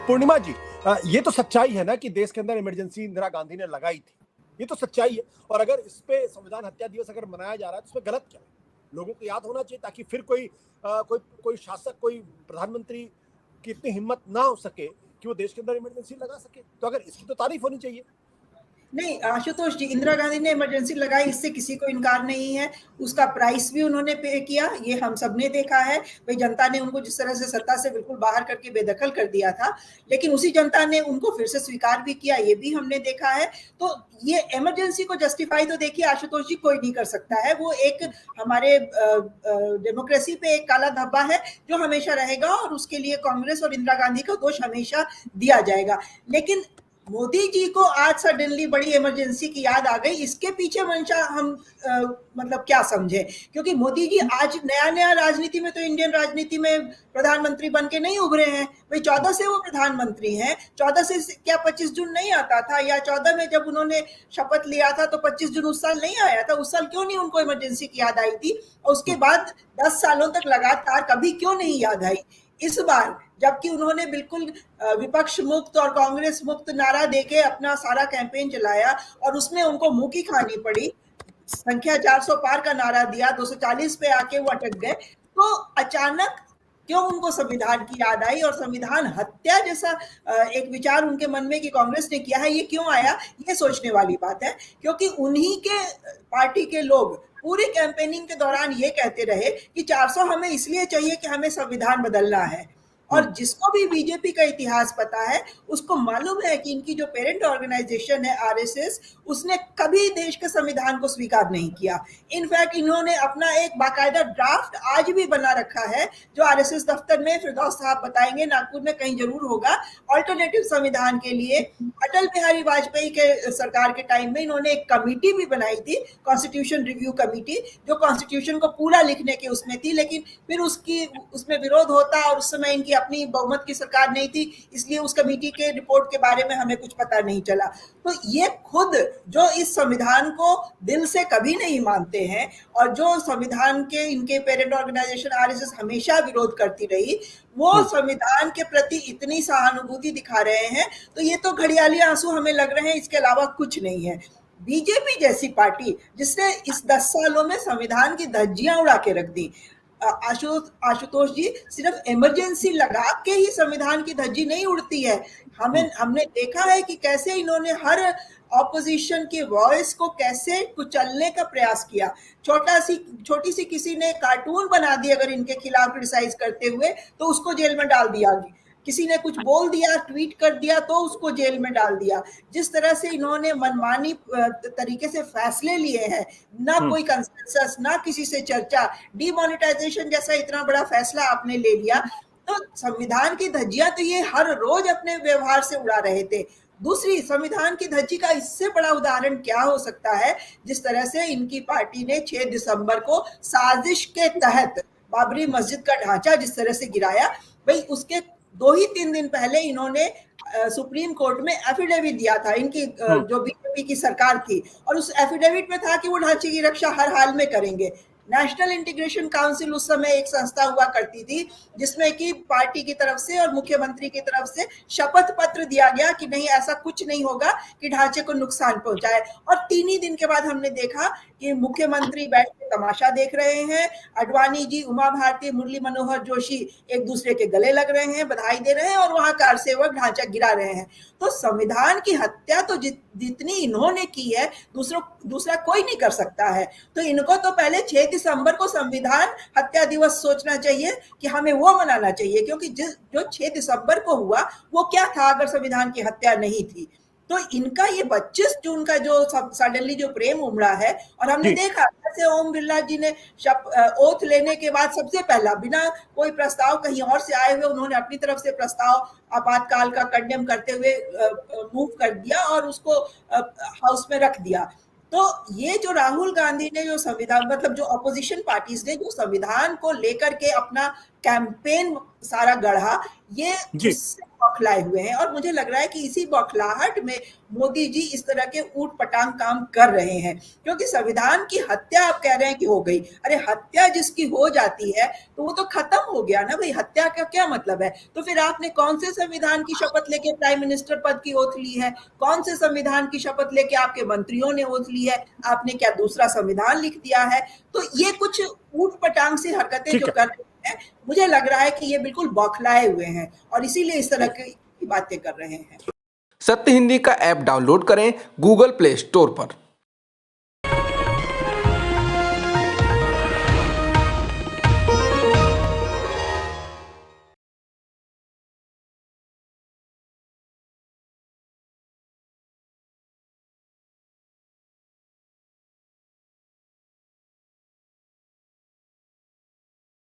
पूर्णिमा जी, ये तो सच्चाई है ना कि देश के अंदर इमरजेंसी इंदिरा गांधी ने लगाई थी। ये तो सच्चाई है। और अगर इस पे संविधान हत्या दिवस अगर मनाया जा रहा है तो इसमें गलत क्या है? लोगों को याद होना चाहिए ताकि फिर कोई शासक, कोई प्रधानमंत्री की इतनी हिम्मत ना हो सके कि वो देश के अंदर इमरजेंसी लगा सके। तो अगर इसकी तो तारीफ होनी चाहिए। नहीं आशुतोष जी, इंदिरा गांधी ने इमरजेंसी लगाई, इससे किसी को इनकार नहीं है। उसका प्राइस भी उन्होंने पे किया, ये हम सब ने देखा है। भाई जनता ने उनको जिस तरह से सत्ता से बिल्कुल बाहर करके बेदखल कर दिया था, लेकिन उसी जनता ने उनको फिर से स्वीकार भी किया, ये भी हमने देखा है। तो ये इमरजेंसी को जस्टिफाई तो देखिए आशुतोष जी कोई नहीं कर सकता है। वो एक हमारे डेमोक्रेसी पे एक काला धब्बा है जो हमेशा रहेगा, और उसके लिए कांग्रेस और इंदिरा गांधी को दोष हमेशा दिया जाएगा। लेकिन मोदी जी को आज सडनली बड़ी इमरजेंसी की याद आ गई, इसके पीछे मंशा हम मतलब क्या समझे? क्योंकि मोदी जी आज नया नया राजनीति में, तो इंडियन राजनीति में प्रधानमंत्री बन के नहीं उभरे हैं। भाई 14 से वो प्रधानमंत्री हैं। 14 से क्या 25 जून नहीं आता था? या 14 में जब उन्होंने शपथ लिया था तो 25 जून उस साल नहीं आया था? उस साल क्यों नहीं उनको इमरजेंसी की याद आई थी? और उसके बाद 10 सालों तक लगातार कभी क्यों नहीं याद आई? इस बार जबकि उन्होंने बिल्कुल विपक्ष मुक्त और कांग्रेस मुक्त नारा देके अपना सारा कैंपेन चलाया, और उसमें उनको मुंह की खानी पड़ी। संख्या 400 पार का नारा दिया, 240 पे आके वो अटक गए। तो अचानक क्यों उनको संविधान की याद आई, और संविधान हत्या जैसा एक विचार उनके मन में कि कांग्रेस ने किया है, ये क्यों आया? ये सोचने वाली बात है। क्योंकि उन्हीं के पार्टी के लोग पूरी कैंपेनिंग के दौरान ये कहते रहे कि 400 हमें इसलिए चाहिए कि हमें संविधान बदलना है। और जिसको भी बीजेपी का इतिहास पता है उसको मालूम है कि इनकी जो पेरेंट ऑर्गेनाइजेशन है आरएसएस, उसने कभी देश के संविधान को स्वीकार नहीं किया। इनफैक्ट इन्होंने अपना एक बाकायदा ड्राफ्ट आज भी बना रखा है, जो आरएसएस दफ्तर में फिरदौस साहब बताएंगे, नागपुर में कहीं जरूर होगा, ऑल्टरनेटिव संविधान के लिए। अटल बिहारी वाजपेयी के सरकार के टाइम में इन्होंने एक कमिटी भी बनाई थी, कॉन्स्टिट्यूशन रिव्यू कमिटी, जो कॉन्स्टिट्यूशन को पूरा लिखने के उसमें थी। लेकिन फिर उसमें विरोध होता, और उस समय इनकी अपनी बहुमत की सरकार नहीं थी, इसलिए उस कमेटी के रिपोर्ट के बारे में हमें कुछ पता नहीं चला। तो ये खुद जो इस संविधान को दिल से कभी नहीं मानते हैं, और जो संविधान के इनके पेरेंट ऑर्गेनाइजेशन आरएसएस हमेशा विरोध करती रही, वो संविधान के प्रति इतनी सहानुभूति दिखा रहे हैं, तो ये तो घड़ियाली आंसू हमें लग रहे हैं, इसके अलावा कुछ नहीं है। बीजेपी जैसी पार्टी जिसने इस 10 सालों में संविधान की धज्जियां उड़ा के रख दी। आशुतोष जी, सिर्फ इमरजेंसी लगा के ही संविधान की धज्जी नहीं उड़ती है। हमने देखा है कि कैसे इन्होंने हर ऑपोजिशन की वॉइस को कैसे कुचलने का प्रयास किया। छोटी सी किसी ने कार्टून बना दी अगर इनके खिलाफ क्रिटिसाइज करते हुए, तो उसको जेल में डाल दिया। किसी ने कुछ बोल दिया, ट्वीट कर दिया, तो उसको जेल में डाल दिया। जिस तरह से इन्होंने मनमानी तरीके से फैसले लिए हैं, ना कोई कंसेंसस, ना किसी से चर्चा, डीमोनेटाइजेशन जैसा इतना बड़ा फैसला आपने ले लिया, तो संविधान की धज्जियां तो ये हर रोज अपने व्यवहार से उड़ा रहे थे। दूसरी, संविधान की धज्जी का इससे बड़ा उदाहरण क्या हो सकता है, जिस तरह से इनकी पार्टी ने 6 दिसंबर को साजिश के तहत बाबरी मस्जिद का ढांचा जिस तरह से गिराया। भाई उसके 2 ही 3 दिन पहले इन्होंने सुप्रीम कोर्ट में एफिडेविट दिया था, इनकी जो बीजेपी की सरकार थी, और उस एफिडेविट में था कि वो ढांचे की रक्षा हर हाल में करेंगे। नेशनल इंटीग्रेशन काउंसिल उस समय एक संस्था हुआ करती थी, जिसमें कि पार्टी की तरफ से और मुख्यमंत्री की तरफ से शपथ पत्र दिया गया कि नहीं, ऐसा कुछ नहीं होगा कि ढांचे को नुकसान पहुंचाए। और 3 ही दिन के बाद हमने देखा कि मुख्यमंत्री बैठ के तमाशा देख रहे हैं, अडवाणी जी, उमा भारती, मुरली मनोहर जोशी एक दूसरे के गले लग रहे हैं, बधाई दे रहे हैं, और वहां कार सेवक ढांचा गिरा रहे हैं। तो संविधान की हत्या तो जितनी इन्होंने की है, दूसरा कोई नहीं कर सकता है। तो इनको तो पहले 6 दिसंबर को संविधान हत्या दिवस सोचना चाहिए कि हमें वो मनाना चाहिए, क्योंकि जो 6 दिसंबर को हुआ वो क्या था अगर संविधान की हत्या नहीं थी। तो इनका ये 25 जून का जो सडनली जो प्रेम उमड़ा है, और हमने देखा जैसे ओम बिरला जी ने ओथ लेने के बाद सबसे पहला, बिना कोई प्रस्ताव कहीं और से आए हुए, उन्होंने अपनी तरफ से प्रस्ताव आपातकाल का कंडेम करते हुए मूव कर दिया और उसको हाउस में रख दिया। तो ये जो राहुल गांधी ने जो संविधान, मतलब जो अपोजिशन पार्टीज ने जो संविधान को लेकर के अपना कैंपेन सारा गढ़ा, ये जी। उससे बौखलाए हुए हैं और मुझे लग रहा है कि इसी बौखलाहट में मोदी जी इस तरह के ऊट-पटांग काम कर रहे हैं। क्योंकि संविधान की हत्या आप कह रहे हैं कि हो गई। अरे हत्या जिसकी हो जाती है, तो वो तो खत्म हो गया ना भई, हत्या का क्या मतलब है? तो फिर आपने कौन से संविधान की शपथ लेके प्राइम मिनिस्टर पद की ओथ ली है? कौन से संविधान की शपथ लेके आपके मंत्रियों ने ओथ ली है? आपने क्या दूसरा संविधान लिख दिया है? तो ये कुछ ऊट-पटांग सी हरकतें ठीक जो है। कर रहे हैं, मुझे लग रहा है कि ये बिल्कुल बौखलाए हुए हैं और इसीलिए इस तरह की बातें कर रहे हैं। सत्य हिंदी का ऐप डाउनलोड करें गूगल प्ले स्टोर पर।